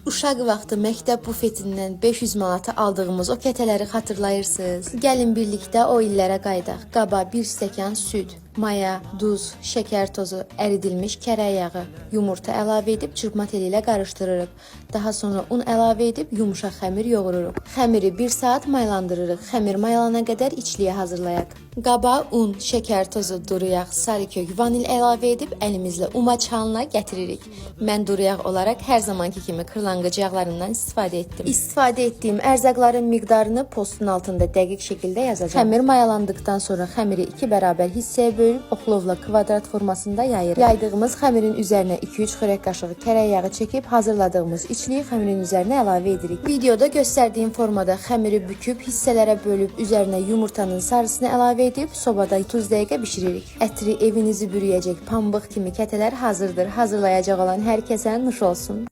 Uşaq vaxtı məktəb bufetindən 500 manata aldığımız o kətələri xatırlayırsınız. Gəlin birlikdə o illərə qaydaq. Qaba 1 stəkan süd, maya, duz, şəkər tozu, əridilmiş kərə yağı, yumurta əlavə edib çırpma teli ilə qarışdırırıq. Daha sonra un əlavə edib yumuşaq xəmir yoğururuq. Xəmiri 1 saat maylandırırıq. Xəmir mayalana qədər içliyə hazırlayaq. Qaba un, şəkər tozu, duru yağ, sarı kök, vanil əlavə edib əlimizlə umaç halına gətiririk. Mən duru yağ olaraq hər zamanki kimi kırlangıc yağlarından istifadə etdim. İstifadə etdiyim ərzaqların miqdarını postun altında dəqiq şəkildə yazacağam. Xəmir mayalandıqdan sonra xəmiri 2 bərabər hissəyə bölüb oxlovla kvadrat formasında yayırıq. Yaydığımız xəmirin üzərinə 2-3 xörək qaşığı kərə yağı çəkib hazırladığımız içliyi xəmirin üzərinə əlavə edirik. Videoda göstərdiyim formada xəmiri büküb hissələrə bölüb üzərinə yumurtanın sarısını əlavə edib sobada 30 dəqiqə bişiririk. Ətri evinizi bürüyəcək pambıq kimi kətələr hazırdır. Hazırlayacaq olan hər kəsə nuş olsun.